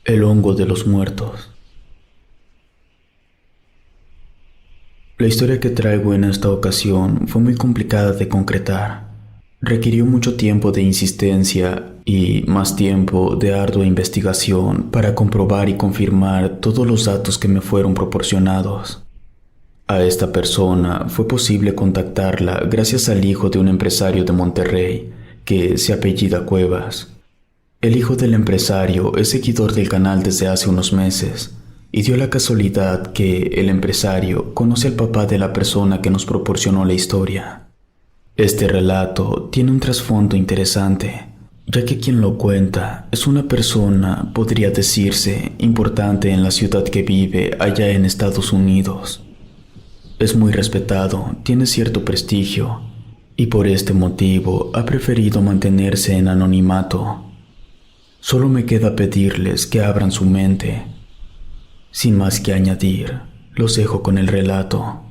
El hongo de los muertos. La historia que traigo en esta ocasión fue muy complicada de concretar. Requirió mucho tiempo de insistencia y más tiempo de ardua investigación para comprobar y confirmar todos los datos que me fueron proporcionados. A esta persona fue posible contactarla gracias al hijo de un empresario de Monterrey que se apellida Cuevas. El hijo del empresario es seguidor del canal desde hace unos meses y dio la casualidad que el empresario conoce al papá de la persona que nos proporcionó la historia. Este relato tiene un trasfondo interesante, ya que quien lo cuenta es una persona, podría decirse, importante en la ciudad que vive allá en Estados Unidos. Es muy respetado, tiene cierto prestigio y por este motivo ha preferido mantenerse en anonimato. Solo me queda pedirles que abran su mente. Sin más que añadir, los dejo con el relato.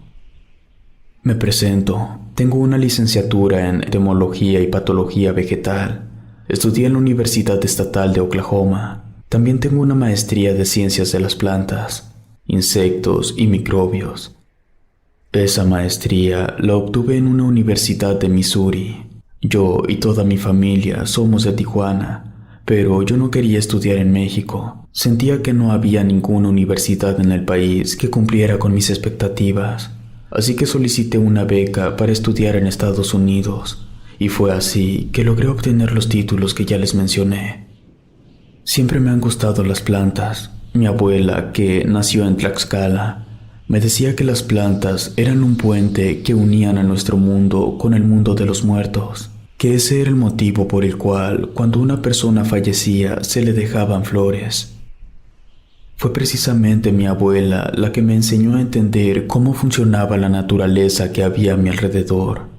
Me presento, tengo una licenciatura en Entomología y Patología Vegetal. Estudié en la Universidad Estatal de Oklahoma. También tengo una maestría de Ciencias de las Plantas, Insectos y Microbios. Esa maestría la obtuve en una universidad de Missouri. Yo y toda mi familia somos de Tijuana. Pero yo no quería estudiar en México. Sentía que no había ninguna universidad en el país que cumpliera con mis expectativas. Así que solicité una beca para estudiar en Estados Unidos. Y fue así que logré obtener los títulos que ya les mencioné. Siempre me han gustado las plantas. Mi abuela, que nació en Tlaxcala, me decía que las plantas eran un puente que unían a nuestro mundo con el mundo de los muertos. Que ese era el motivo por el cual, cuando una persona fallecía, se le dejaban flores. Fue precisamente mi abuela la que me enseñó a entender cómo funcionaba la naturaleza que había a mi alrededor.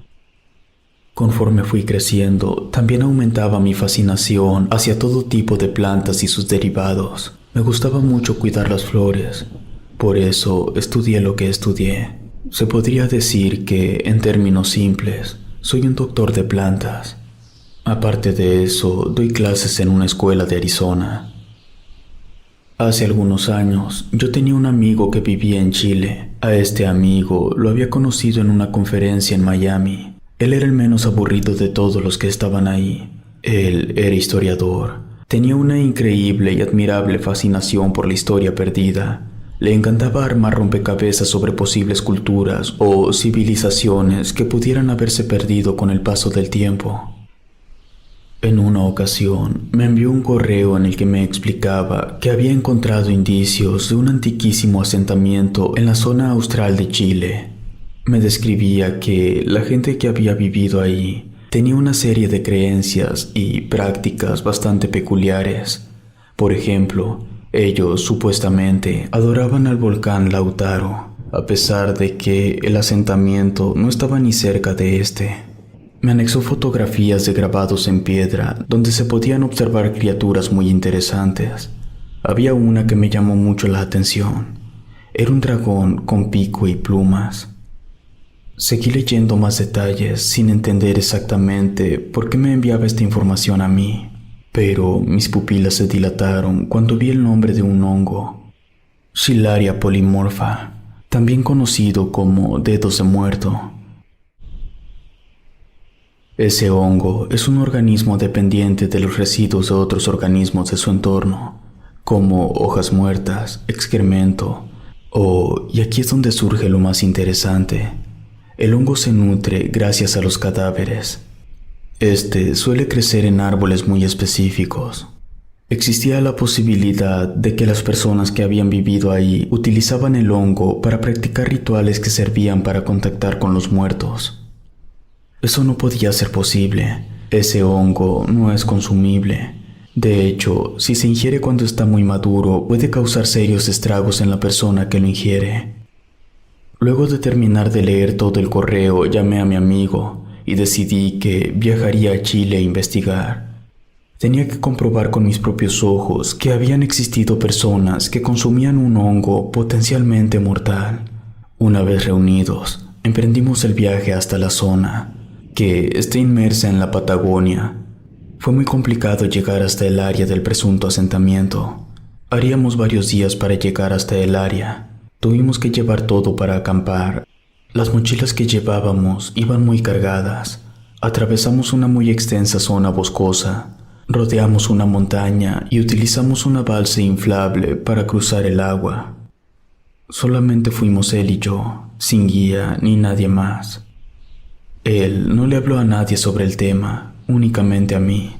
Conforme fui creciendo, también aumentaba mi fascinación hacia todo tipo de plantas y sus derivados. Me gustaba mucho cuidar las flores. Por eso estudié lo que estudié. Se podría decir que, en términos simples, soy un doctor de plantas. Aparte de eso, doy clases en una escuela de Arizona. Hace algunos años, yo tenía un amigo que vivía en Chile. A este amigo lo había conocido en una conferencia en Miami. Él era el menos aburrido de todos los que estaban ahí. Él era historiador. Tenía una increíble y admirable fascinación por la historia perdida. Le encantaba armar rompecabezas sobre posibles culturas o civilizaciones que pudieran haberse perdido con el paso del tiempo. En una ocasión, me envió un correo en el que me explicaba que había encontrado indicios de un antiquísimo asentamiento en la zona austral de Chile. Me describía que la gente que había vivido ahí tenía una serie de creencias y prácticas bastante peculiares. Por ejemplo, ellos supuestamente adoraban al volcán Lautaro, a pesar de que el asentamiento no estaba ni cerca de este. Me anexó fotografías de grabados en piedra donde se podían observar criaturas muy interesantes. Había una que me llamó mucho la atención. Era un dragón con pico y plumas. Seguí leyendo más detalles sin entender exactamente por qué me enviaba esta información a mí. Pero mis pupilas se dilataron cuando vi el nombre de un hongo, Schillaria polymorpha, también conocido como dedos de muerto. Ese hongo es un organismo dependiente de los residuos de otros organismos de su entorno, como hojas muertas, excremento, y aquí es donde surge lo más interesante, el hongo se nutre gracias a los cadáveres. Este suele crecer en árboles muy específicos. Existía la posibilidad de que las personas que habían vivido ahí utilizaban el hongo para practicar rituales que servían para contactar con los muertos. Eso no podía ser posible. Ese hongo no es consumible. De hecho, si se ingiere cuando está muy maduro, puede causar serios estragos en la persona que lo ingiere. Luego de terminar de leer todo el correo, llamé a mi amigo y decidí que viajaría a Chile a investigar. Tenía que comprobar con mis propios ojos que habían existido personas que consumían un hongo potencialmente mortal. Una vez reunidos, emprendimos el viaje hasta la zona, que está inmersa en la Patagonia. Fue muy complicado llegar hasta el área del presunto asentamiento. Haríamos varios días para llegar hasta el área. Tuvimos que llevar todo para acampar. Las mochilas que llevábamos iban muy cargadas. Atravesamos una muy extensa zona boscosa. Rodeamos una montaña y utilizamos una balsa inflable para cruzar el agua. Solamente fuimos él y yo, sin guía ni nadie más. Él no le habló a nadie sobre el tema, únicamente a mí.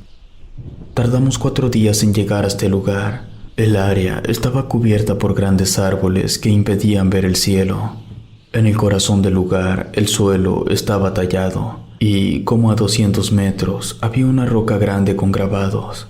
Tardamos 4 días en llegar hasta el lugar. El área estaba cubierta por grandes árboles que impedían ver el cielo. En el corazón del lugar, el suelo estaba tallado y, como a 200 metros, había una roca grande con grabados.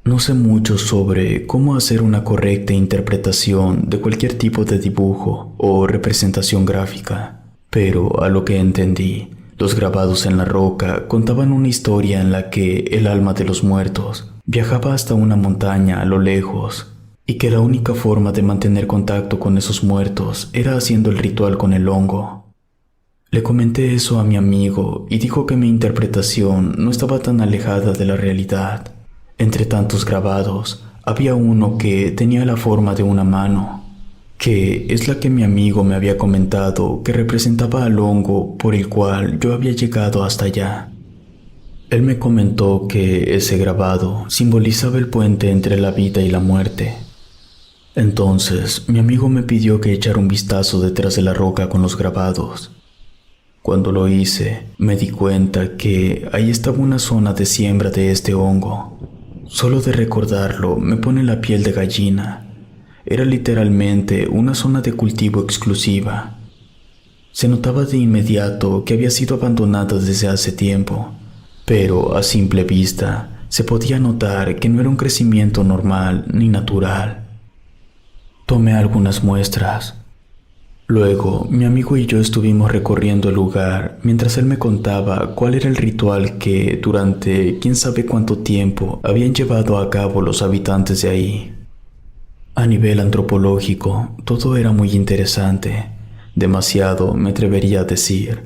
No sé mucho sobre cómo hacer una correcta interpretación de cualquier tipo de dibujo o representación gráfica, pero a lo que entendí, los grabados en la roca contaban una historia en la que el alma de los muertos viajaba hasta una montaña a lo lejos y que la única forma de mantener contacto con esos muertos era haciendo el ritual con el hongo. Le comenté eso a mi amigo y dijo que mi interpretación no estaba tan alejada de la realidad. Entre tantos grabados, había uno que tenía la forma de una mano, que es la que mi amigo me había comentado que representaba al hongo por el cual yo había llegado hasta allá. Él me comentó que ese grabado simbolizaba el puente entre la vida y la muerte. Entonces, mi amigo me pidió que echara un vistazo detrás de la roca con los grabados. Cuando lo hice, me di cuenta que ahí estaba una zona de siembra de este hongo. Solo de recordarlo me pone la piel de gallina. Era literalmente una zona de cultivo exclusiva. Se notaba de inmediato que había sido abandonada desde hace tiempo, pero a simple vista se podía notar que no era un crecimiento normal ni natural. Tomé algunas muestras. Luego, mi amigo y yo estuvimos recorriendo el lugar mientras él me contaba cuál era el ritual que durante quién sabe cuánto tiempo habían llevado a cabo los habitantes de ahí. A nivel antropológico, todo era muy interesante, demasiado me atrevería a decir.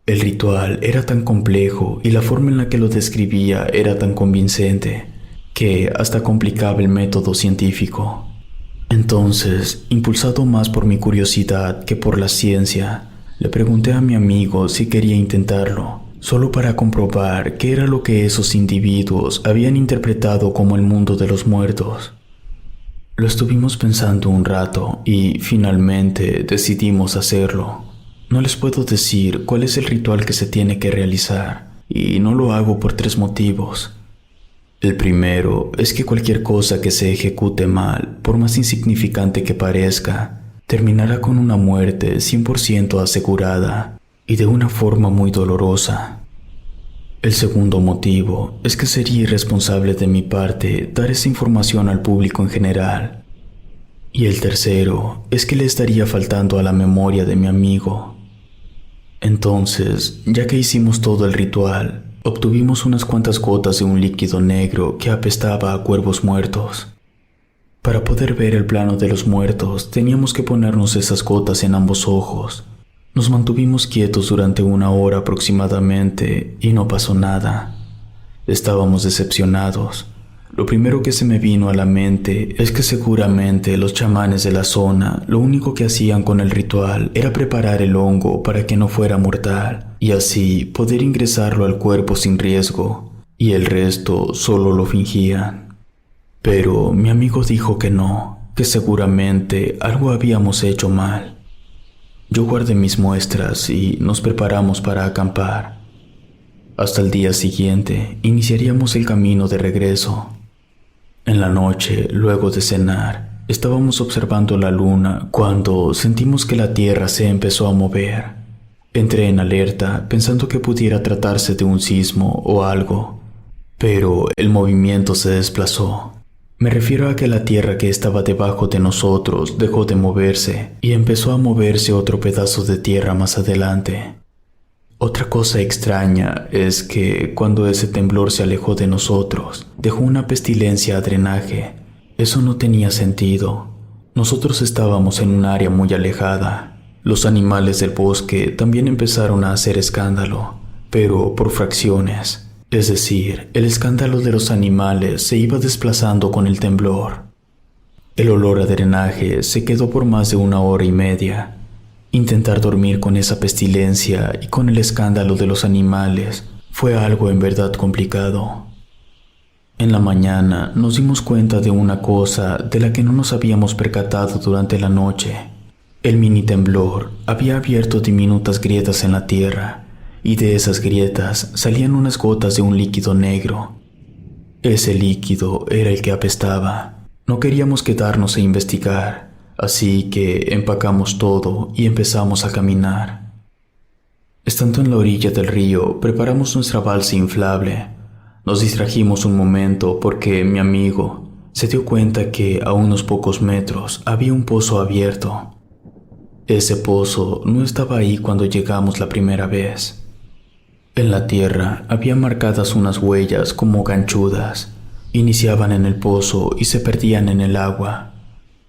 El ritual era tan complejo y la forma en la que lo describía era tan convincente que hasta complicaba el método científico. Entonces, impulsado más por mi curiosidad que por la ciencia, le pregunté a mi amigo si quería intentarlo, solo para comprobar qué era lo que esos individuos habían interpretado como el mundo de los muertos. Lo estuvimos pensando un rato y finalmente decidimos hacerlo. No les puedo decir cuál es el ritual que se tiene que realizar, y no lo hago por 3 motivos. El primero es que cualquier cosa que se ejecute mal, por más insignificante que parezca, terminará con una muerte 100% asegurada y de una forma muy dolorosa. El segundo motivo es que sería irresponsable de mi parte dar esa información al público en general. Y el tercero es que le estaría faltando a la memoria de mi amigo. Entonces, ya que hicimos todo el ritual, obtuvimos unas cuantas gotas de un líquido negro que apestaba a cuervos muertos. Para poder ver el plano de los muertos, teníamos que ponernos esas gotas en ambos ojos. Nos mantuvimos quietos durante 1 hora aproximadamente y no pasó nada. Estábamos decepcionados. Lo primero que se me vino a la mente es que seguramente los chamanes de la zona lo único que hacían con el ritual era preparar el hongo para que no fuera mortal y así poder ingresarlo al cuerpo sin riesgo, y el resto solo lo fingían. Pero mi amigo dijo que no, que seguramente algo habíamos hecho mal. Yo guardé mis muestras y nos preparamos para acampar. Hasta el día siguiente iniciaríamos el camino de regreso. En la noche, luego de cenar, estábamos observando la luna cuando sentimos que la tierra se empezó a mover. Entré en alerta pensando que pudiera tratarse de un sismo o algo, pero el movimiento se desplazó. Me refiero a que la tierra que estaba debajo de nosotros dejó de moverse y empezó a moverse otro pedazo de tierra más adelante. Otra cosa extraña es que cuando ese temblor se alejó de nosotros, dejó una pestilencia a drenaje. Eso no tenía sentido. Nosotros estábamos en un área muy alejada. Los animales del bosque también empezaron a hacer escándalo, pero por fracciones. Es decir, el escándalo de los animales se iba desplazando con el temblor. El olor a drenaje se quedó por más de 1 hora y media. Intentar dormir con esa pestilencia y con el escándalo de los animales fue algo en verdad complicado. En la mañana nos dimos cuenta de una cosa de la que no nos habíamos percatado durante la noche. El mini temblor había abierto diminutas grietas en la tierra, y de esas grietas salían unas gotas de un líquido negro. Ese líquido era el que apestaba. No queríamos quedarnos a investigar, así que empacamos todo y empezamos a caminar. Estando en la orilla del río, preparamos nuestra balsa inflable. Nos distrajimos un momento porque mi amigo se dio cuenta que a unos pocos metros había un pozo abierto. Ese pozo no estaba ahí cuando llegamos la primera vez. En la tierra había marcadas unas huellas como ganchudas. Iniciaban en el pozo y se perdían en el agua.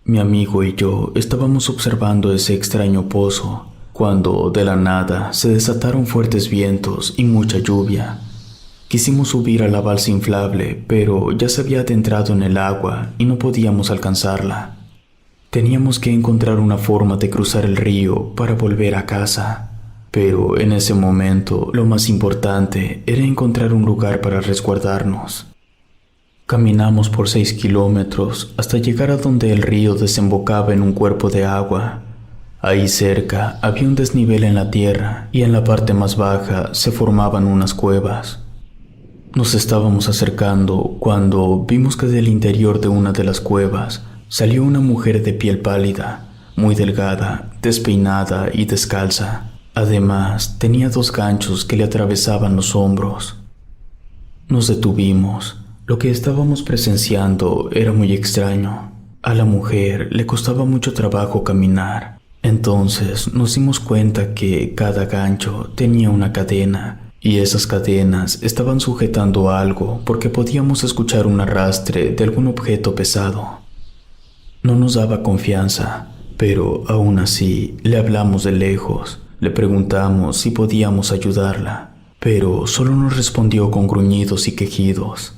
Mi amigo y yo estábamos observando ese extraño pozo cuando de la nada se desataron fuertes vientos y mucha lluvia. Quisimos subir a la balsa inflable, pero ya se había adentrado en el agua y no podíamos alcanzarla. Teníamos que encontrar una forma de cruzar el río para volver a casa, pero en ese momento lo más importante era encontrar un lugar para resguardarnos. Caminamos por 6 kilómetros hasta llegar a donde el río desembocaba en un cuerpo de agua. Ahí cerca había un desnivel en la tierra y en la parte más baja se formaban unas cuevas. Nos estábamos acercando cuando vimos que del interior de una de las cuevas salió una mujer de piel pálida, muy delgada, despeinada y descalza. Además, tenía 2 ganchos que le atravesaban los hombros. Nos detuvimos. Lo que estábamos presenciando era muy extraño. A la mujer le costaba mucho trabajo caminar. Entonces nos dimos cuenta que cada gancho tenía una cadena y esas cadenas estaban sujetando algo porque podíamos escuchar un arrastre de algún objeto pesado. No nos daba confianza, pero aún así le hablamos de lejos. Le preguntamos si podíamos ayudarla, pero solo nos respondió con gruñidos y quejidos.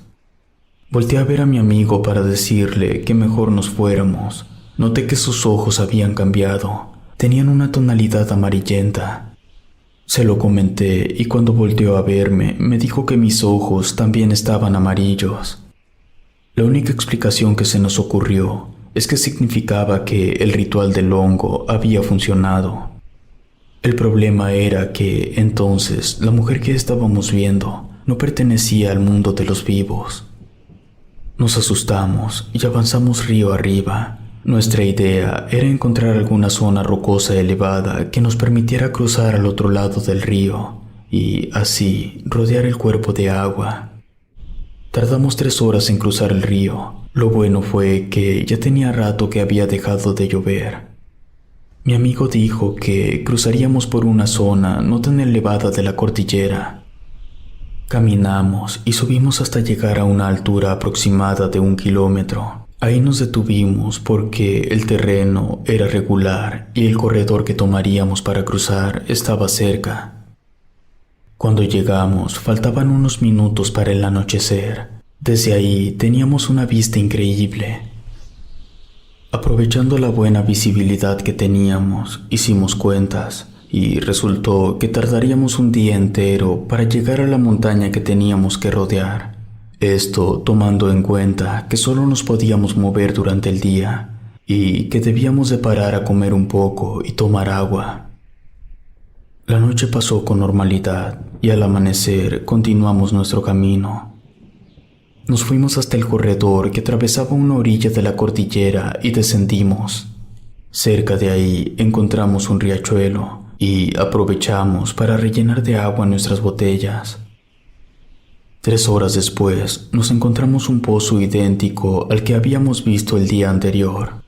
Volteé a ver a mi amigo para decirle que mejor nos fuéramos. Noté que sus ojos habían cambiado. Tenían una tonalidad amarillenta. Se lo comenté y cuando volteó a verme, me dijo que mis ojos también estaban amarillos. La única explicación que se nos ocurrió es que significaba que el ritual del hongo había funcionado. El problema era que, entonces, la mujer que estábamos viendo no pertenecía al mundo de los vivos. Nos asustamos y avanzamos río arriba. Nuestra idea era encontrar alguna zona rocosa elevada que nos permitiera cruzar al otro lado del río y, así, rodear el cuerpo de agua. Tardamos 3 horas en cruzar el río. Lo bueno fue que ya tenía rato que había dejado de llover. Mi amigo dijo que cruzaríamos por una zona no tan elevada de la cordillera. Caminamos y subimos hasta llegar a una altura aproximada de 1 kilómetro. Ahí nos detuvimos porque el terreno era regular y el corredor que tomaríamos para cruzar estaba cerca. Cuando llegamos, faltaban unos minutos para el anochecer. Desde ahí teníamos una vista increíble. Aprovechando la buena visibilidad que teníamos, hicimos cuentas y resultó que tardaríamos un día entero para llegar a la montaña que teníamos que rodear. Esto tomando en cuenta que solo nos podíamos mover durante el día y que debíamos de parar a comer un poco y tomar agua. La noche pasó con normalidad y al amanecer continuamos nuestro camino. Nos fuimos hasta el corredor que atravesaba una orilla de la cordillera y descendimos. Cerca de ahí encontramos un riachuelo y aprovechamos para rellenar de agua nuestras botellas. 3 horas después nos encontramos un pozo idéntico al que habíamos visto el día anterior.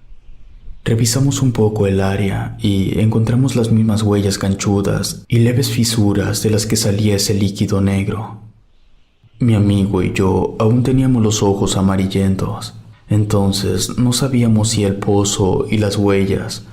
Revisamos un poco el área y encontramos las mismas huellas ganchudas y leves fisuras de las que salía ese líquido negro. Mi amigo y yo aún teníamos los ojos amarillentos, entonces no sabíamos si el pozo y las huellas